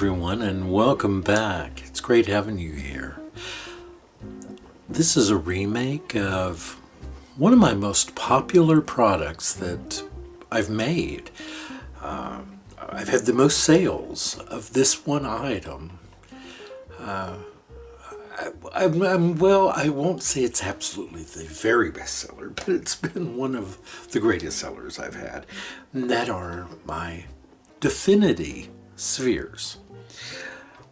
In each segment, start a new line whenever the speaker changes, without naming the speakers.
everyone, and welcome back. It's great having you here. This is a remake of one of my most popular products that I've made. I've had the most sales of this one item. I won't say it's absolutely the very best seller, but it's been one of the greatest sellers I've had. And that are my Divinity spheres,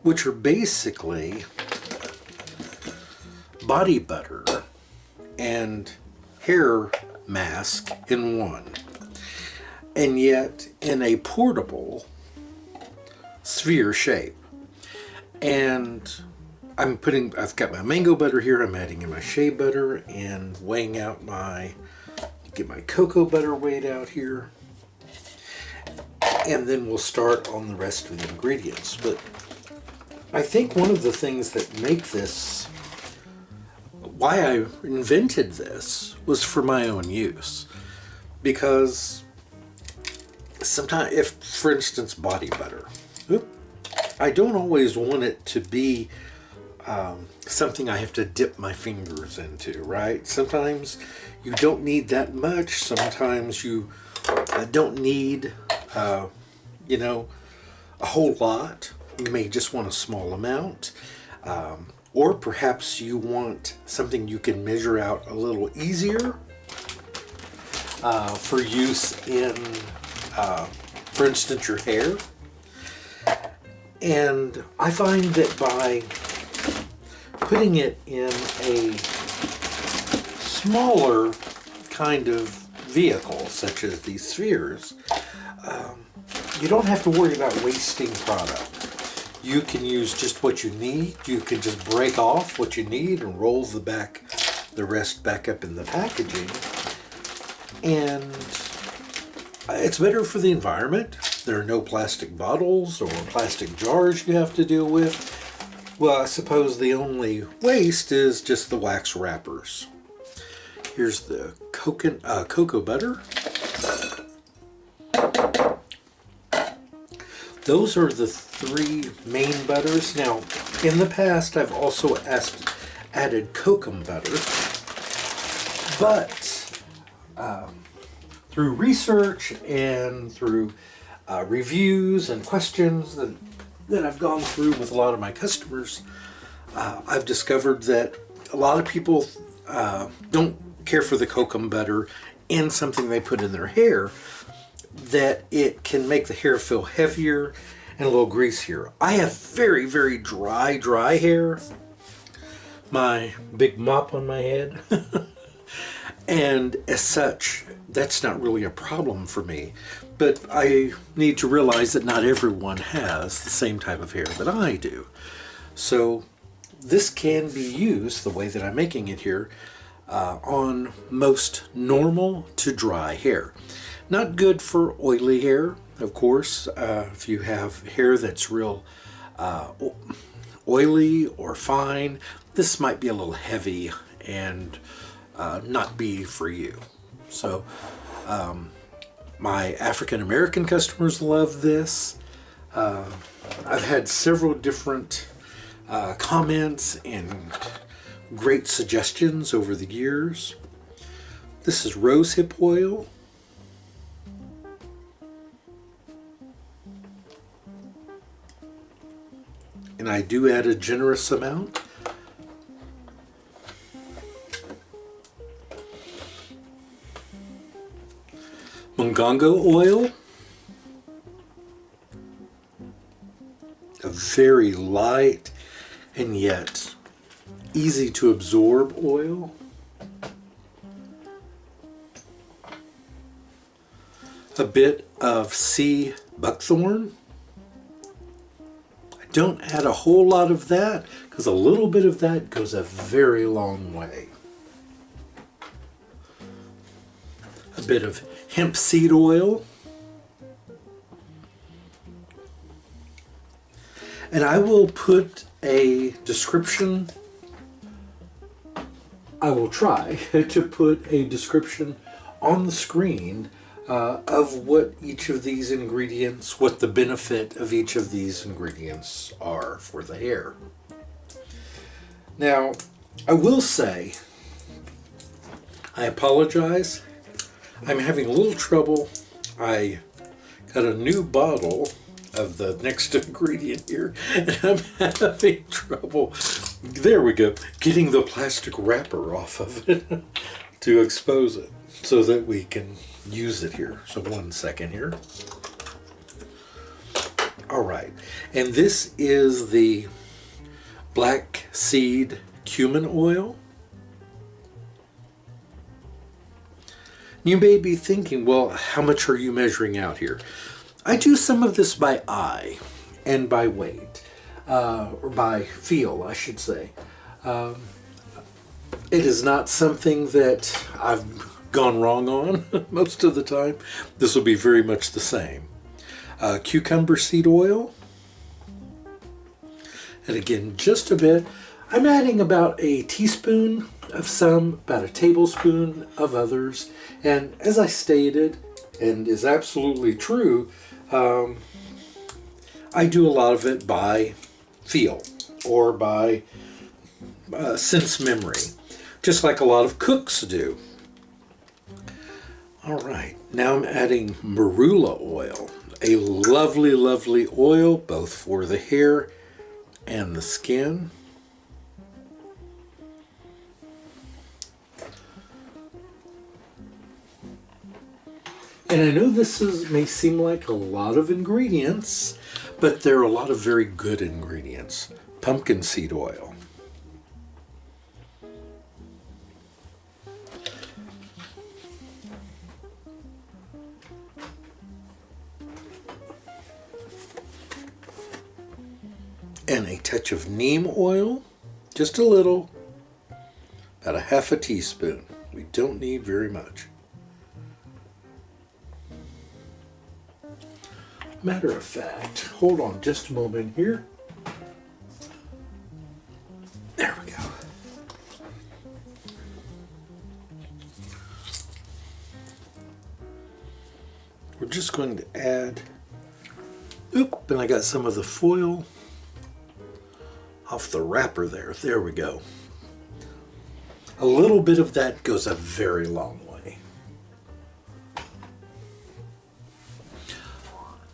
which are basically body butter and hair mask in one, and yet in a portable sphere shape. And I've got my mango butter here, I'm adding in my shea butter and weighing out get my cocoa butter weighed out here. And then we'll start on the rest of the ingredients. But I think one of the things that make this, why I invented this, was for my own use. Because sometimes, if, for instance, body butter, I don't always want it to be something I have to dip my fingers into, right? Sometimes you don't need that much. Sometimes you don't need, a whole lot. You may just want a small amount. Or perhaps you want something you can measure out a little easier for use in, for instance, your hair. And I find that by putting it in a smaller kind of vehicle, such as these spheres, you don't have to worry about wasting product. You can use just what you need. You can just break off what you need and roll the rest back up in the packaging. And it's better for the environment. There are no plastic bottles or plastic jars you have to deal with. Well, I suppose the only waste is just the wax wrappers. Here's the cocoa butter. Those are the three main butters. Now, in the past, I've also added kokum butter, but through research and through reviews and questions that I've gone through with a lot of my customers, I've discovered that a lot of people don't care for the kokum butter in something they put in their hair, that it can make the hair feel heavier and a little greasier. I have very, very dry hair. My big mop on my head. And as such, that's not really a problem for me. But I need to realize that not everyone has the same type of hair that I do. So this can be used, the way that I'm making it here, on most normal to dry hair. Not good for oily hair, of course. If you have hair that's real oily or fine, this might be a little heavy and not be for you. So my African American customers love this. I've had several different comments and great suggestions over the years. This is rosehip oil. And I do add a generous amount. Mungongo oil. A very light and yet easy to absorb oil. A bit of sea buckthorn. Don't add a whole lot of that, because a little bit of that goes a very long way. A bit of hemp seed oil. And I will put a description, I will try to put a description on the screen of what each of these ingredients, what the benefit of each of these ingredients are for the hair. Now, I will say, I apologize. I'm having a little trouble. I got a new bottle of the next ingredient here, and I'm having trouble, there we go, getting the plastic wrapper off of it to expose it so that we can use it here. So 1 second here. All right, and this is the black seed cumin oil. You may be thinking, well, how much are you measuring out here? I do some of this by eye and by weight, or by feel, I should say. It is not something that I've gone wrong on most of the time. This will be very much the same. Cucumber seed oil. And again, just a bit. I'm adding about a teaspoon of some, about a tablespoon of others. And as I stated, and is absolutely true, I do a lot of it by feel or by sense memory, just like a lot of cooks do. All right, now I'm adding marula oil, a lovely, lovely oil, both for the hair and the skin. And I know may seem like a lot of ingredients, but there are a lot of very good ingredients. Pumpkin seed oil. And a touch of neem oil, just a little, about a half a teaspoon. We don't need very much. Matter of fact, hold on just a moment here. There we go. We're just going to add, and I got some of the foil off the wrapper there. There we go. A little bit of that goes a very long way.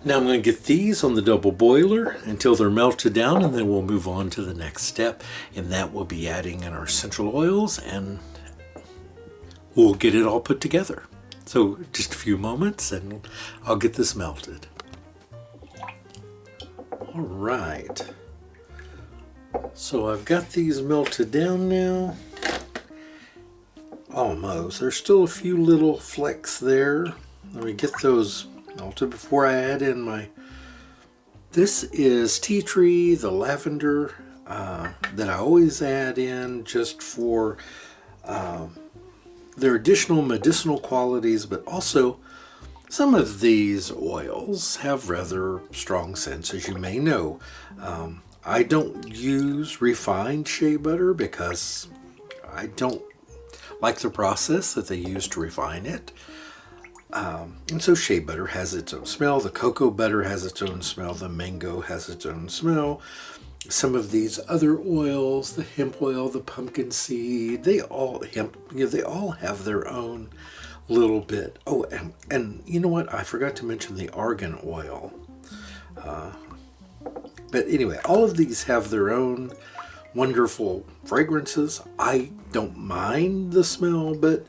Now I'm going to get these on the double boiler until they're melted down, and then we'll move on to the next step, and that will be adding in our essential oils, and we'll get it all put together. So just a few moments and I'll get this melted. All right. So I've got these melted down now. Almost. There's still a few little flecks there. Let me get those melted before I add in my... This is tea tree, the lavender that I always add in just for their additional medicinal qualities, but also some of these oils have rather strong scents, as you may know. I don't use refined shea butter because I don't like the process that they use to refine it. And so shea butter has its own smell, the cocoa butter has its own smell, the mango has its own smell. Some of these other oils, the hemp oil, the pumpkin seed, they all have their own little bit. Oh, and you know what? I forgot to mention the argan oil. But anyway, all of these have their own wonderful fragrances. I don't mind the smell, but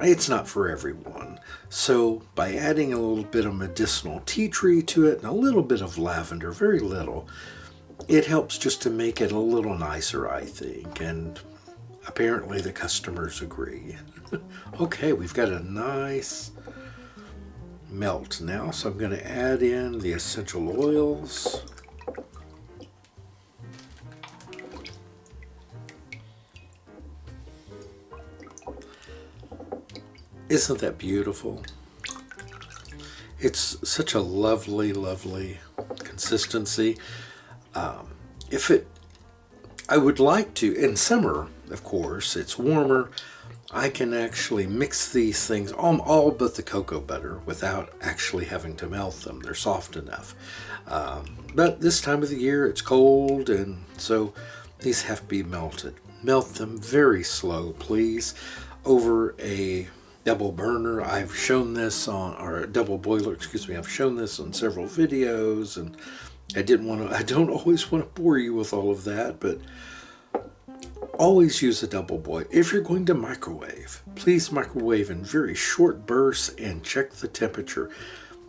it's not for everyone. So by adding a little bit of medicinal tea tree to it and a little bit of lavender, very little, it helps just to make it a little nicer, I think. And apparently the customers agree. Okay, we've got a nice melt now. So I'm going to add in the essential oils. Isn't that beautiful? It's such a lovely, lovely consistency. I would like to, in summer, of course, it's warmer. I can actually mix these things, all but the cocoa butter, without actually having to melt them. They're soft enough. But this time of the year, it's cold, and so these have to be melted. Melt them very slow, please, over a double burner. I've shown this on, or a double boiler, excuse me. I've shown this on several videos, and I don't always want to bore you with all of that, but always use a double boil. If you're going to microwave, please microwave in very short bursts and check the temperature.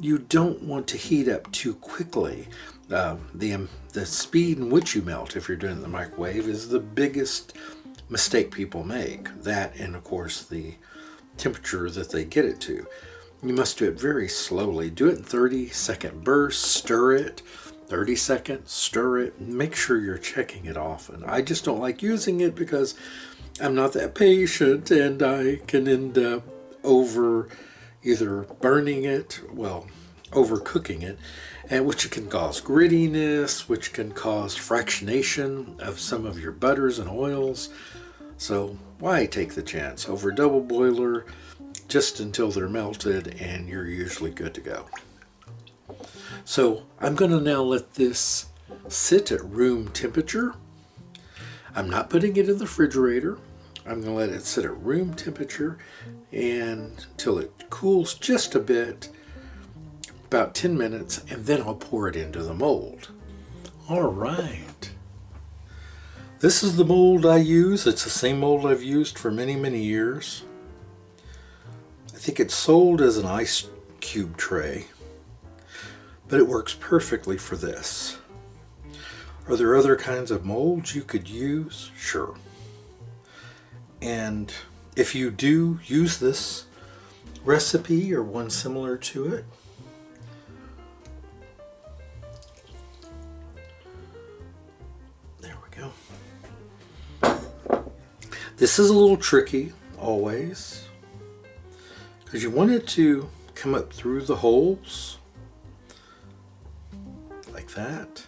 You don't want to heat up too quickly. The speed in which you melt, if you're doing the microwave, is the biggest mistake people make. That, and of course the temperature that they get it to. You must do it very slowly. Do it in 30-second bursts. Stir it. 30 seconds, stir it, make sure you're checking it often. I just don't like using it because I'm not that patient, and I can end up either burning it, overcooking it, and which can cause grittiness, which can cause fractionation of some of your butters and oils. So why take the chance? Over double boiler, just until they're melted, and you're usually good to go. So I'm going to now let this sit at room temperature. I'm not putting it in the refrigerator. I'm going to let it sit at room temperature until it cools just a bit, about 10 minutes, and then I'll pour it into the mold. All right. This is the mold I use. It's the same mold I've used for many, many years. I think it's sold as an ice cube tray, but it works perfectly for this. Are there other kinds of molds you could use? Sure. And if you do use this recipe or one similar to it, there we go. This is a little tricky always, because you want it to come up through the holes like that.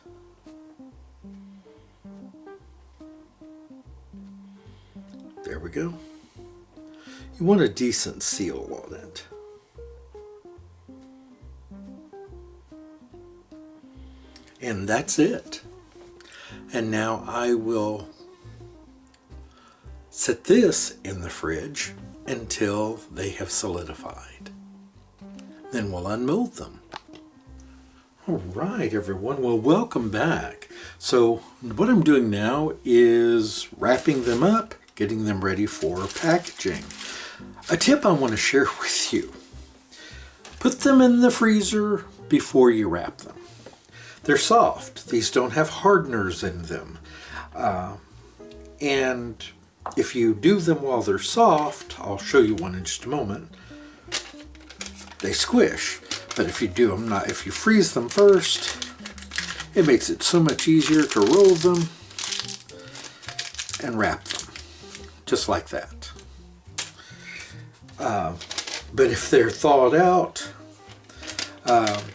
There we go. You want a decent seal on it. And that's it. And now I will set this in the fridge until they have solidified. Then we'll unmold them. All right, everyone. Well, welcome back. So what I'm doing now is wrapping them up, getting them ready for packaging. A tip I want to share with you. Put them in the freezer before you wrap them. They're soft. These don't have hardeners in them. And if you do them while they're soft, I'll show you one in just a moment, they squish. But if you freeze them first, it makes it so much easier to roll them and wrap them, just like that. But if they're thawed out,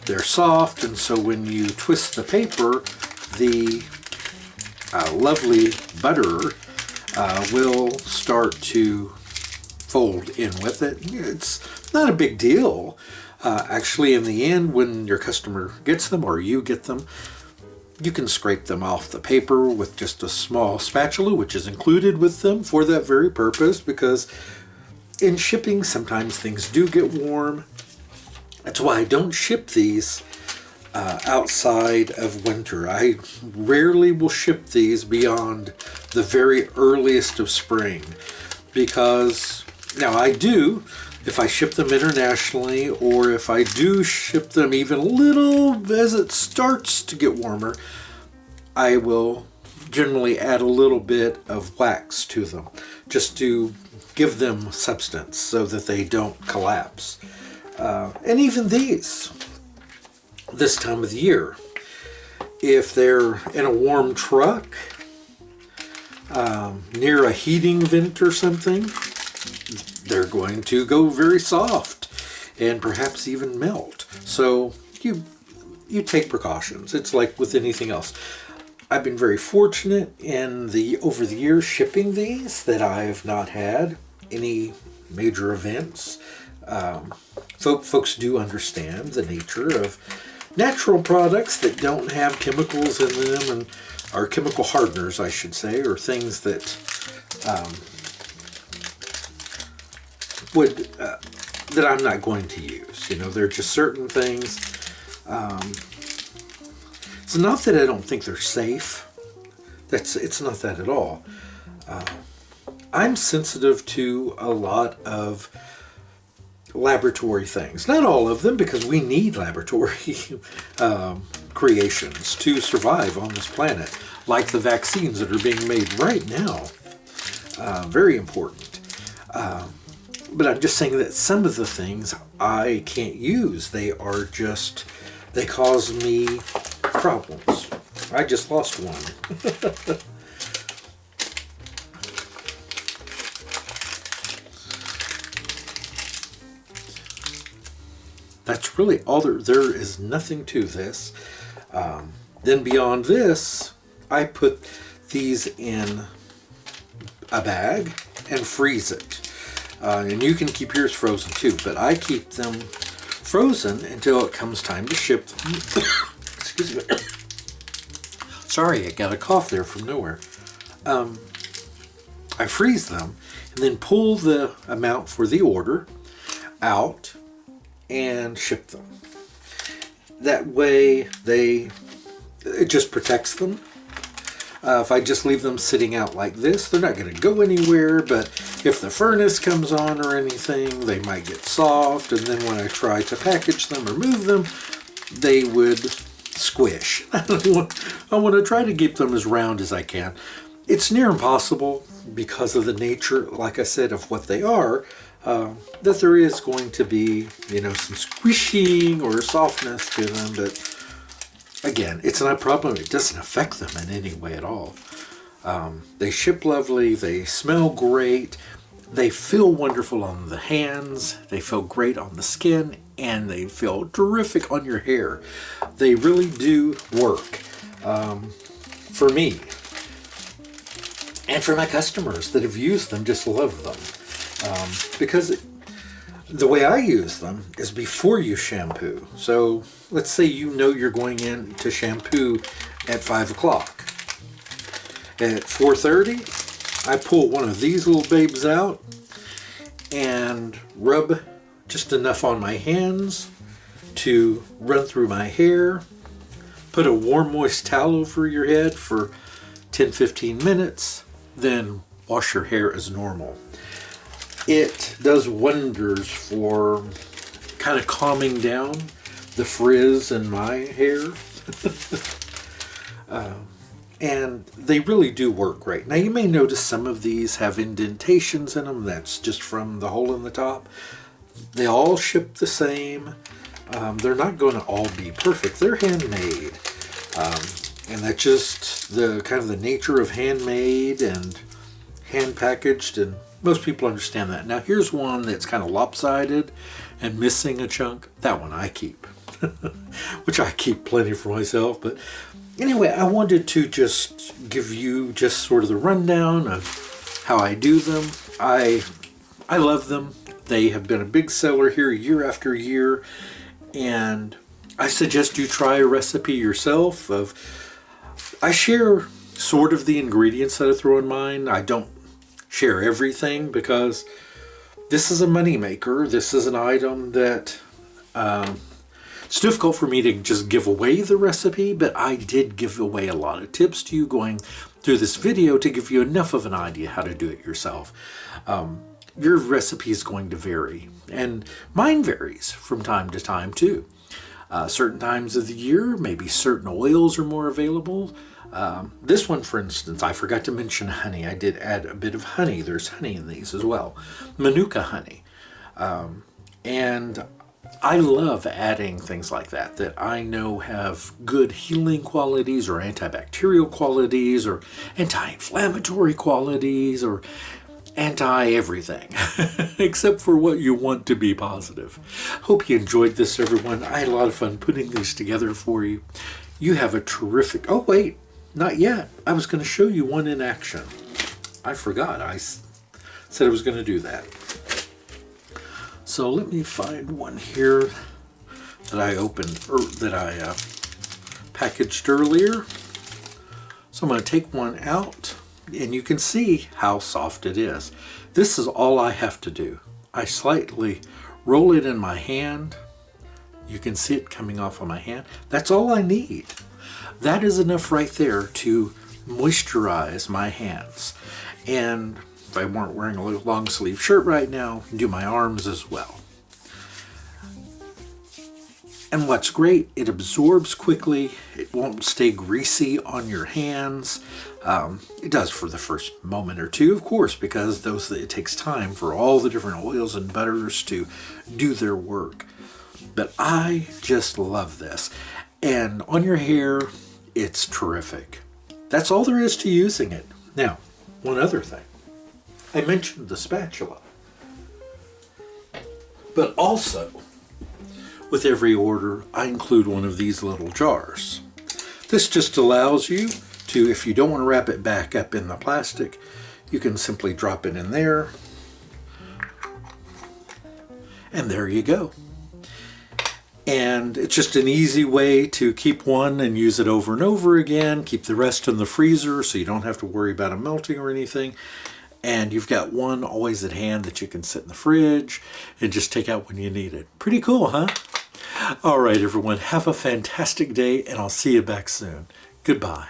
they're soft, and so when you twist the paper, the lovely butter will start to fold in with it. It's not a big deal. Actually, in the end, when your customer gets them or you get them, you can scrape them off the paper with just a small spatula, which is included with them for that very purpose, because in shipping, sometimes things do get warm. That's why I don't ship these outside of winter. I rarely will ship these beyond the very earliest of spring, because now I do, if I ship them internationally, or if I do ship them even a little as it starts to get warmer, I will generally add a little bit of wax to them just to give them substance so that they don't collapse. And even these, this time of the year, if they're in a warm truck, near a heating vent or something, they're going to go very soft and perhaps even melt. So you take precautions. It's like with anything else. I've been very fortunate over the years shipping these that I have not had any major events. Folks do understand the nature of natural products that don't have chemicals in them, and are chemical hardeners, I should say, or things that that I'm not going to use. You know, they're just certain things. It's not that I don't think they're safe. It's not that at all. I'm sensitive to a lot of laboratory things. Not all of them, because we need laboratory creations to survive on this planet, like the vaccines that are being made right now. Very important. But I'm just saying that some of the things I can't use. They cause me problems. I just lost one. That's really all there is. Nothing to this. Then beyond this, I put these in a bag and freeze it. And you can keep yours frozen too, but I keep them frozen until it comes time to ship them. Excuse me. Sorry, I got a cough there from nowhere. I freeze them and then pull the amount for the order out and ship them. That way it just protects them. If I just leave them sitting out like this, they're not going to go anywhere, but if the furnace comes on or anything, they might get soft, and then when I try to package them or move them, they would squish. I want to try to keep them as round as I can. It's near impossible because of the nature, like I said, of what they are, that there is going to be, some squishing or softness to them, but again, it's not a problem. It doesn't affect them in any way at all. They ship lovely. They smell great. They feel wonderful on the hands. They feel great on the skin. And they feel terrific on your hair. They really do work for me. And for my customers that have used them, just love them. Because the way I use them is before you shampoo. So let's say you're going in to shampoo at 5 o'clock. At 4:30, I pull one of these little babes out and rub just enough on my hands to run through my hair. Put a warm, moist towel over your head for 10-15 minutes. Then wash your hair as normal. It does wonders for kind of calming down the frizz in my hair. And they really do work great. Now you may notice some of these have indentations in them. That's just from the hole in the top. They all ship the same. They're not going to all be perfect. They're handmade. And that's just the kind of the nature of handmade and hand packaged, and most people understand that. Now here's one that's kind of lopsided and missing a chunk. That one I keep, which I keep plenty for myself. But anyway, I wanted to just give you just sort of the rundown of how I do them. I love them. They have been a big seller here year after year, and I suggest you try a recipe yourself. I share sort of the ingredients that I throw in mine. I don't share everything because this is a money maker. This is an item that it's difficult for me to just give away the recipe, but I did give away a lot of tips to you going through this video to give you enough of an idea how to do it yourself. Your recipe is going to vary, and mine varies from time to time too. Certain times of the year, maybe certain oils are more available. This one, for instance, I forgot to mention honey. I did add a bit of honey. There's honey in these as well. Manuka honey. And I love adding things like that I know have good healing qualities or antibacterial qualities or anti-inflammatory qualities or anti-everything, except for what you want to be positive. Hope you enjoyed this, everyone. I had a lot of fun putting these together for you. You have a terrific... Oh, wait. Not yet. I was going to show you one in action. I forgot. I said I was going to do that. So let me find one here that I opened, or that I packaged earlier. So I'm going to take one out, and you can see how soft it is. This is all I have to do. I slightly roll it in my hand. You can see it coming off of my hand. That's all I need. That is enough right there to moisturize my hands. And if I weren't wearing a long sleeve shirt right now, do my arms as well. And what's great, it absorbs quickly. It won't stay greasy on your hands. It does for the first moment or two, of course, because it takes time for all the different oils and butters to do their work. But I just love this. And on your hair, it's terrific. That's all there is to using it. Now, one other thing. I mentioned the spatula. But also, with every order, I include one of these little jars. This just allows you to, if you don't want to wrap it back up in the plastic, you can simply drop it in there. And there you go. And it's just an easy way to keep one and use it over and over again. Keep the rest in the freezer so you don't have to worry about it melting or anything. And you've got one always at hand that you can sit in the fridge and just take out when you need it. Pretty cool, huh? All right, everyone, have a fantastic day, and I'll see you back soon. Goodbye.